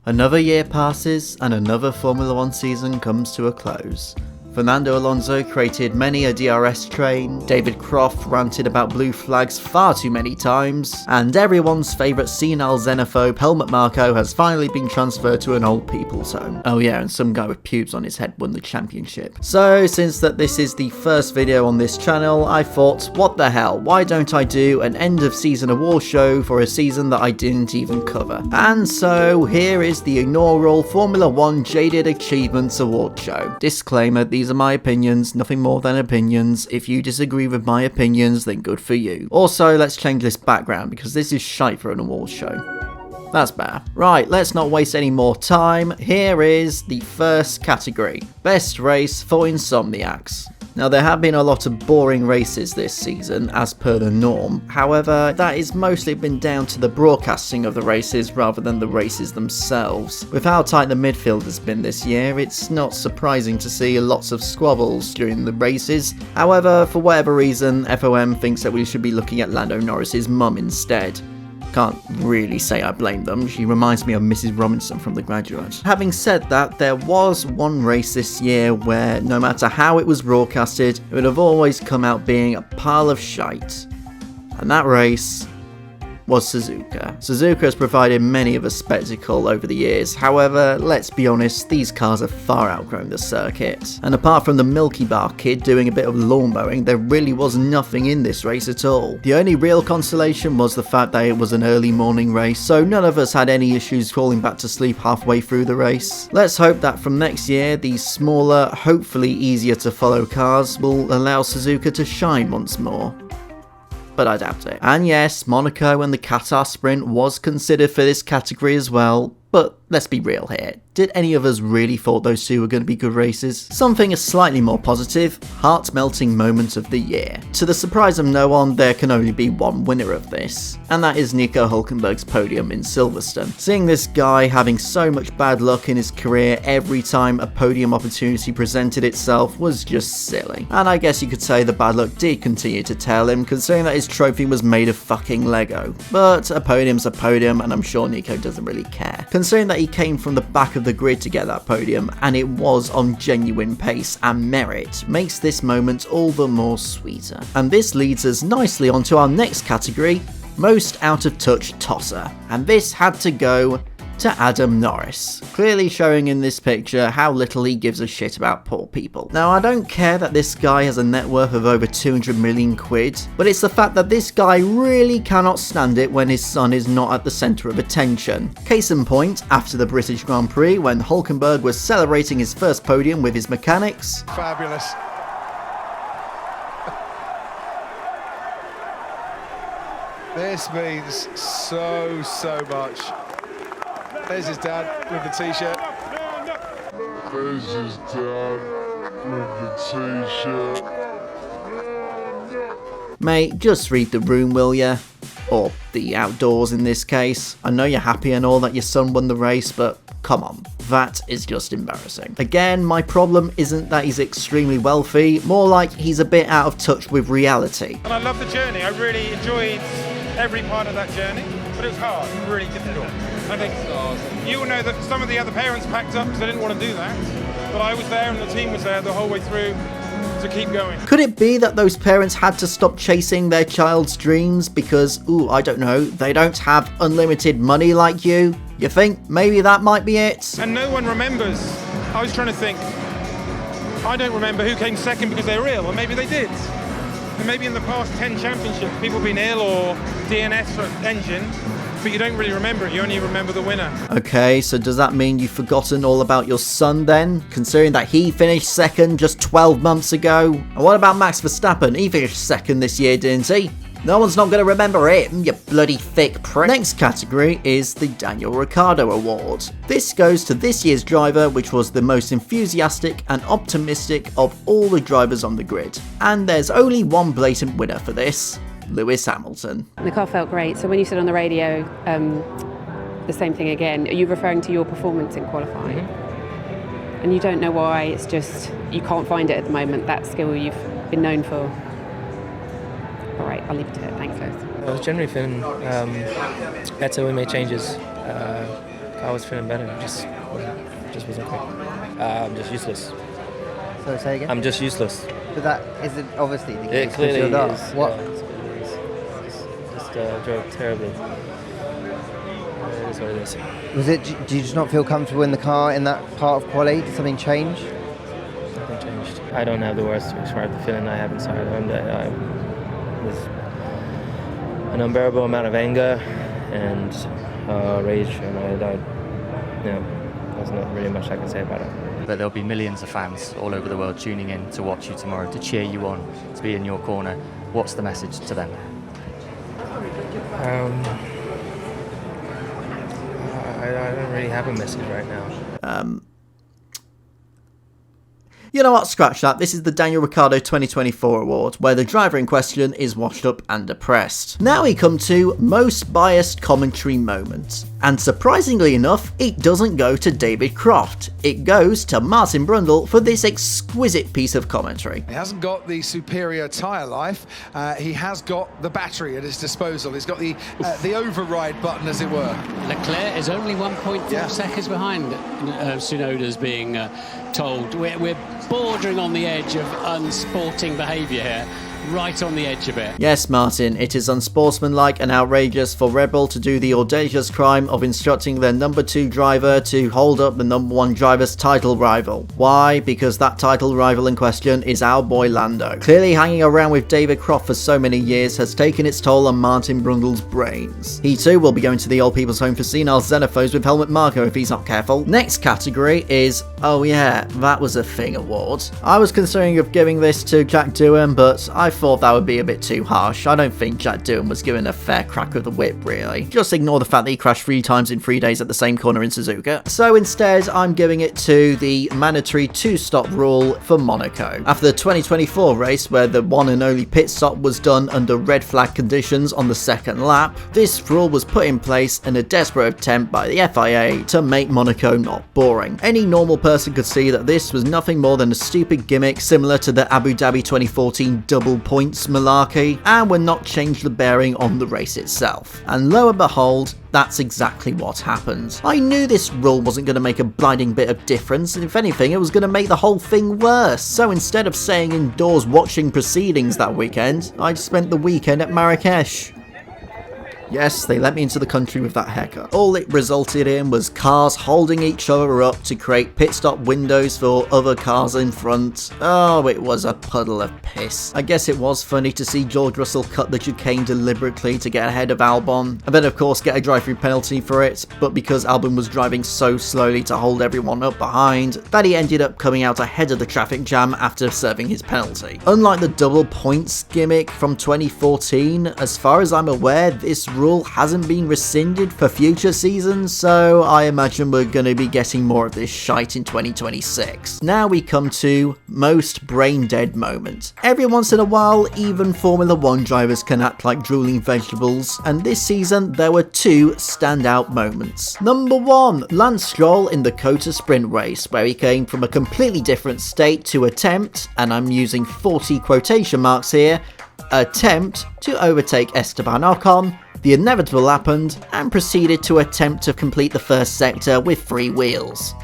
Another year passes and another Formula 1 season comes to a close. Fernando Alonso created many a DRS train, David Croft ranted about blue flags far too many times, and everyone's favourite senile xenophobe Helmut Marko has finally been transferred to an old people's home. Oh yeah, and some guy with pubes on his head won the championship. So since this is the first video on this channel, I thought, what the hell, why don't I do an end of season award show for a season that I didn't even cover? And so here is the inaugural Formula 1 Jaded Achievements Award show. Disclaimer, these are my opinions, nothing more than opinions. If you disagree with my opinions, then good for you. Also, let's change this background because this is shite for an award show. That's better. Right, let's not waste any more time. Here is the first category. Best race for Insomniacs. Now, there have been a lot of boring races this season, as per the norm. However, that has mostly been down to the broadcasting of the races rather than the races themselves. With how tight the midfield has been this year, it's not surprising to see lots of squabbles during the races. However, for whatever reason, FOM thinks that we should be looking at Lando Norris's mum instead. Can't really say I blame them, she reminds me of Mrs. Robinson from The Graduate. Having said that, there was one race this year where no matter how it was broadcasted, it would have always come out being a pile of shite. And that race was Suzuka. Suzuka has provided many of a spectacle over the years, however, let's be honest, these cars have far outgrown the circuit. And apart from the Milky Bar kid doing a bit of lawn mowing, there really was nothing in this race at all. The only real consolation was the fact that it was an early morning race, so none of us had any issues falling back to sleep halfway through the race. Let's hope that from next year, these smaller, hopefully easier to follow cars will allow Suzuka to shine once more. But I doubt it. And yes, Monaco and the Qatar Sprint was considered for this category as well, but let's be real here. Did any of us really thought those two were going to be good races? Something is slightly more positive, heart-melting moment of the year. To the surprise of no one, there can only be one winner of this, and that is Nico Hülkenberg's podium in Silverstone. Seeing this guy having so much bad luck in his career every time a podium opportunity presented itself was just silly. And I guess you could say the bad luck did continue to tail him, considering that his trophy was made of fucking Lego. But a podium's a podium, and I'm sure Nico doesn't really care. Considering that he came from the back of the grid to get that podium, and it was on genuine pace and merit, makes this moment all the more sweeter. And this leads us nicely onto our next category, most out of touch tosser. And this had to go to Adam Norris, clearly showing in this picture how little he gives a shit about poor people. Now, I don't care that this guy has a net worth of over 200 million quid, but it's the fact that this guy really cannot stand it when his son is not at the centre of attention. Case in point, after the British Grand Prix, when Hülkenberg was celebrating his first podium with his mechanics. Fabulous. This means so much. There's his dad with the t-shirt. There's his dad with the t-shirt. Mate, just read the room, will ya? Or the outdoors in this case. I know you're happy and all that your son won the race, but come on, that is just embarrassing. Again, my problem isn't that he's extremely wealthy, more like he's a bit out of touch with reality. And I love the journey, I really enjoyed every part of that journey, but it was hard, really difficult. I think you will know that some of the other parents packed up because they didn't want to do that, but I was there and the team was there the whole way through to keep going. Could it be that those parents had to stop chasing their child's dreams because, I don't know, they don't have unlimited money like you? You think maybe that might be it? And no one remembers. I was trying to think, I don't remember who came second because they were ill, or maybe they did. And maybe in the past 10 championships, people have been ill or DNS for engine, but you don't really remember it, you only remember the winner. Okay, so does that mean you've forgotten all about your son then? Considering that he finished second just 12 months ago? And what about Max Verstappen? He finished second this year, didn't he? No one's not going to remember him, you bloody thick prick. Next category is the Daniel Ricciardo Award. This goes to this year's driver, which was the most enthusiastic and optimistic of all the drivers on the grid. And there's only one blatant winner for this, Lewis Hamilton. The car felt great, so when you said on the radio, the same thing again, are you referring to your performance in qualifying? Mm-hmm. And you don't know why, it's just, you can't find it at the moment, that skill you've been known for. All right, I'll leave it to it. Thanks, Lewis. I was generally feeling better. We made changes. car was feeling better. It just wasn't quick. I'm just useless. So say again? I'm just useless. But that isn't obviously the It case. clearly you're not. is. What? Yeah, it's what it is. Just drove terribly. It is what it is. Was it? Do you just not feel comfortable in the car in that part of quali? Did something change? Nothing changed. I don't have the words to describe the feeling I have inside. There's an unbearable amount of anger and rage, and there's not really much I can say about it. But there'll be millions of fans all over the world tuning in to watch you tomorrow, to cheer you on, to be in your corner. What's the message to them? I don't really have a message right now. You know what, scratch that. This is the Daniel Ricciardo 2024 award, where the driver in question is washed up and depressed. Now we come to most biased commentary moments. And surprisingly enough, it doesn't go to David Croft. It goes to Martin Brundle for this exquisite piece of commentary. He hasn't got the superior tyre life. He has got the battery at his disposal. He's got the override button, as it were. Leclerc is only 1.4 seconds behind Tsunoda's being told. We're bordering on the edge of unsporting behaviour here. Right on the edge of it. Yes, Martin, it is unsportsmanlike and outrageous for Red Bull to do the audacious crime of instructing their number 2 driver to hold up the number 1 driver's title rival. Why? Because that title rival in question is our boy Lando. Clearly hanging around with David Croft for so many years has taken its toll on Martin Brundle's brains. He too will be going to the old people's home for senile xenophobes with Helmut Marko if he's not careful. Next category is, oh yeah, that was a thing award. I was considering of giving this to Jack Doohan, but I thought that would be a bit too harsh. I don't think Jack Doohan was given a fair crack of the whip, really. Just ignore the fact that he crashed 3 times in 3 days at the same corner in Suzuka. So instead, I'm giving it to the mandatory 2-stop rule for Monaco. After the 2024 race, where the one and only pit stop was done under red flag conditions on the 2nd lap, this rule was put in place in a desperate attempt by the FIA to make Monaco not boring. Any normal person could see that this was nothing more than a stupid gimmick similar to the Abu Dhabi 2014 double points malarkey, and would not change the bearing on the race itself. And lo and behold, that's exactly what happened. I knew this rule wasn't going to make a blinding bit of difference, and if anything, it was going to make the whole thing worse. So instead of staying indoors watching proceedings that weekend, I spent the weekend at Marrakesh. Yes, they let me into the country with that haircut. All it resulted in was cars holding each other up to create pit stop windows for other cars in front. Oh, it was a puddle of piss. I guess it was funny to see George Russell cut the chicane deliberately to get ahead of Albon, and then of course get a drive-through penalty for it, but because Albon was driving so slowly to hold everyone up behind, that he ended up coming out ahead of the traffic jam after serving his penalty. Unlike the double points gimmick from 2014, as far as I'm aware, this rule hasn't been rescinded for future seasons, so I imagine we're going to be getting more of this shite in 2026. Now we come to most brain dead moment. Every once in a while, even Formula 1 drivers can act like drooling vegetables, and this season there were 2 standout moments. Number 1, Lance Stroll in the COTA sprint race, where he came from a completely different state to attempt, and I'm using 40 quotation marks here, attempt to overtake Esteban Ocon. The inevitable happened, and proceeded to attempt to complete the first sector with 3 wheels.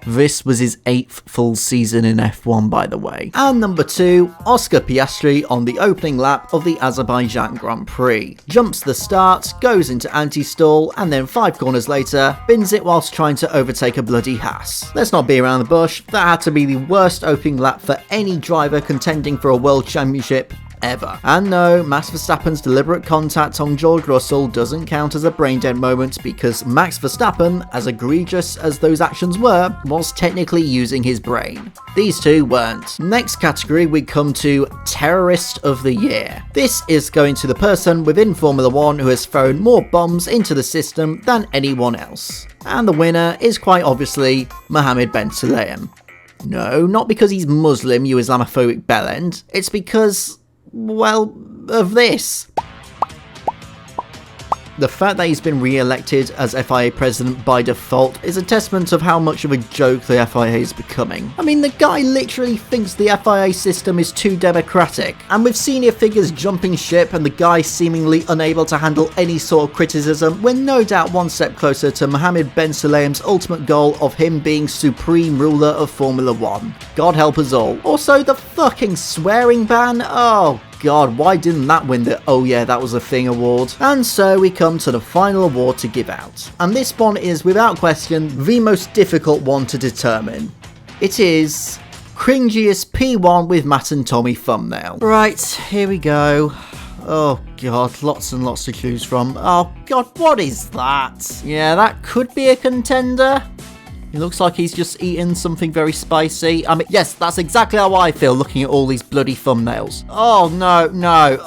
This was his 8th full season in F1, by the way. And number 2, Oscar Piastri on the opening lap of the Azerbaijan Grand Prix. Jumps the start, goes into anti-stall, and then 5 corners later, bins it whilst trying to overtake a bloody Haas. Let's not be around the bush, that had to be the worst opening lap for any driver contending for a world championship ever. And no, Max Verstappen's deliberate contact on George Russell doesn't count as a brain dead moment, because Max Verstappen, as egregious as those actions were, was technically using his brain. These 2 weren't. Next category we come to Terrorist of the Year. This is going to the person within Formula 1 who has thrown more bombs into the system than anyone else. And the winner is quite obviously Mohammed Ben Sulayem. No, not because he's Muslim, you Islamophobic bellend. It's because, well, of this. the fact that he's been re-elected as FIA president by default is a testament of how much of a joke the FIA is becoming. I mean, the guy literally thinks the FIA system is too democratic, and with senior figures jumping ship and the guy seemingly unable to handle any sort of criticism, we're no doubt one step closer to Mohammed Ben Sulayem's ultimate goal of him being supreme ruler of Formula 1. God help us all. Also, the fucking swearing ban? Oh God, why didn't that win the "oh yeah, that was a thing" award? And so we come to the final award to give out. And this one is, without question, the most difficult one to determine. It is cringiest P1 with Matt and Tommy thumbnail. Right, here we go. Oh God, lots and lots to choose from. Oh God, what is that? Yeah, that could be a contender. He looks like he's just eaten something very spicy. I mean, yes, that's exactly how I feel looking at all these bloody thumbnails. Oh, no, no.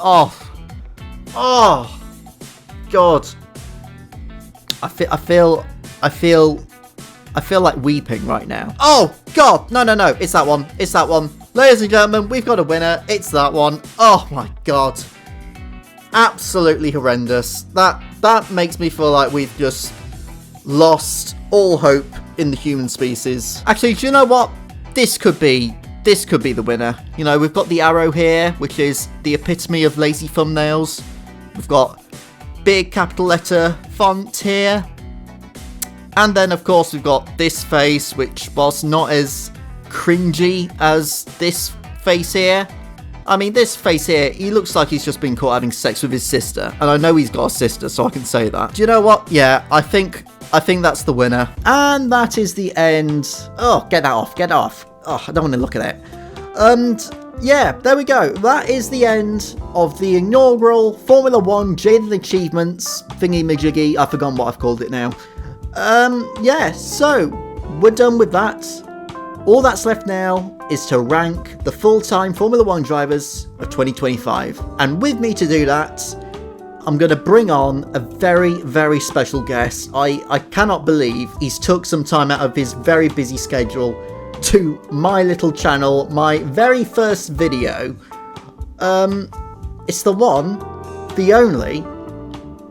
Oh, God. I feel like weeping right now. Oh, God. No, no, no. It's that one. It's that one. Ladies and gentlemen, we've got a winner. It's that one. Oh, my God. Absolutely horrendous. That makes me feel like we've just lost all hope in the human species. Actually, do you know what? This could be the winner. You know, we've got the arrow here, which is the epitome of lazy thumbnails. We've got big capital letter font here. And then, of course, we've got this face, which, whilst not as cringy as this face here, I mean, this face here, he looks like he's just been caught having sex with his sister. And I know he's got a sister, so I can say that. Do you know what? Yeah, I think that's the winner. And that is the end. Oh, get that off, get that off. Oh, I don't want to look at it. And yeah, there we go. That is the end of the inaugural Formula 1 Jaded Achievements thingy-majiggy. I've forgotten what I've called it now. Yeah, so we're done with that. All that's left now is to rank the full-time Formula 1 drivers of 2025. And with me to do that, I'm going to bring on a very, very special guest. I cannot believe he's took some time out of his very busy schedule to my little channel, my very first video. It's the one, the only,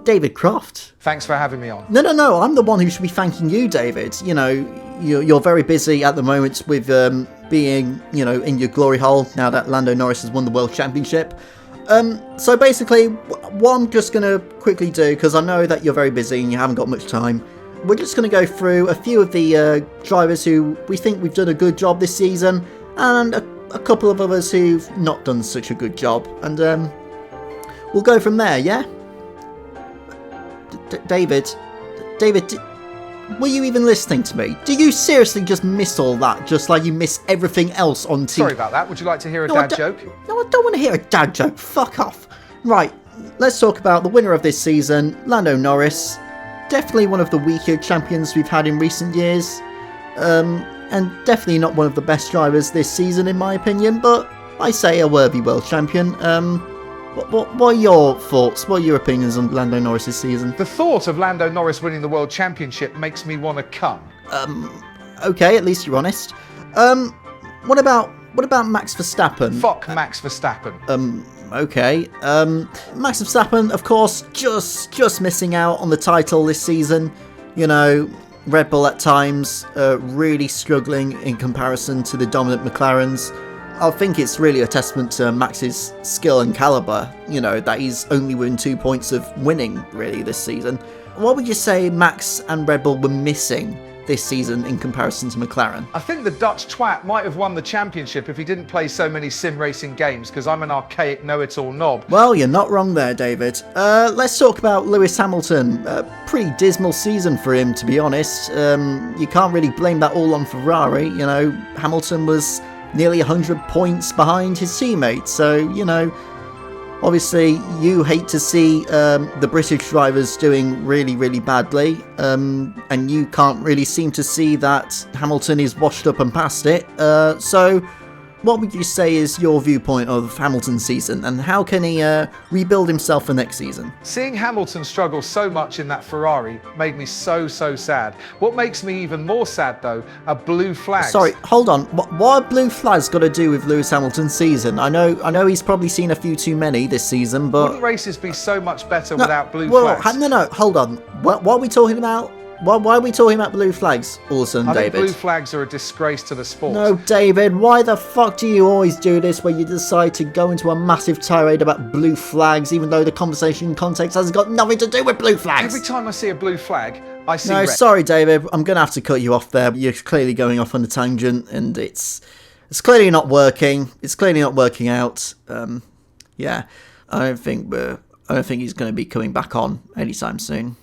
David Croft. Thanks for having me on. No, I'm the one who should be thanking you, David. You know, you're very busy at the moment with being, you know, in your glory hole now that Lando Norris has won the World Championship. So basically, what I'm just going to quickly do, because I know that you're very busy and you haven't got much time, we're just going to go through a few of the drivers who we think we've done a good job this season, and a couple of others who've not done such a good job, and we'll go from there, yeah? David, were you even listening to me? Do you seriously just miss all that, just like you miss everything else on TV? Sorry about that. Would you like to hear a dad joke? No, I don't want to hear a dad joke. Fuck off. Right, let's talk about the winner of this season, Lando Norris. Definitely one of the weaker champions we've had in recent years. And definitely not one of the best drivers this season, in my opinion, but I say a worthy world champion. What are your thoughts? What are your opinions on Lando Norris this season? The thought of Lando Norris winning the World Championship makes me want to come. Okay, at least you're honest. What about Max Verstappen? Fuck Max Verstappen. Okay. Max Verstappen, of course, just missing out on the title this season. You know, Red Bull at times really struggling in comparison to the dominant McLarens. I think it's really a testament to Max's skill and calibre, you know, that he's only within 2 points of winning, really, this season. What would you say Max and Red Bull were missing this season in comparison to McLaren? I think the Dutch twat might have won the championship if he didn't play so many sim racing games, because I'm an archaic know-it-all knob. Well, you're not wrong there, David. Let's talk about Lewis Hamilton. A pretty dismal season for him, to be honest. You can't really blame that all on Ferrari. You know, Hamilton was nearly 100 points behind his teammates, so, you know, obviously you hate to see the British drivers doing really, really badly, and you can't really seem to see that Hamilton is washed up and past it, so what would you say is your viewpoint of Hamilton's season, and how can he rebuild himself for next season? Seeing Hamilton struggle so much in that Ferrari made me so sad. What makes me even more sad, though, are blue flags. Sorry, hold on. What are blue flags got to do with Lewis Hamilton's season? I know he's probably seen a few too many this season, but... Wouldn't races be so much better without blue flags? No, hold on. What are we talking about? Why are we talking about blue flags all of a sudden, I David? think blue flags are a disgrace to the sport. No, David, why the fuck do you always do this where you decide to go into a massive tirade about blue flags, even though the conversation context has got nothing to do with blue flags? Every time I see a blue flag, I see No, red. sorry, David, I'm going to have to cut you off there. You're clearly going off on a tangent, and it's clearly not working. It's clearly not working out. Yeah, I don't think he's going to be coming back on anytime soon.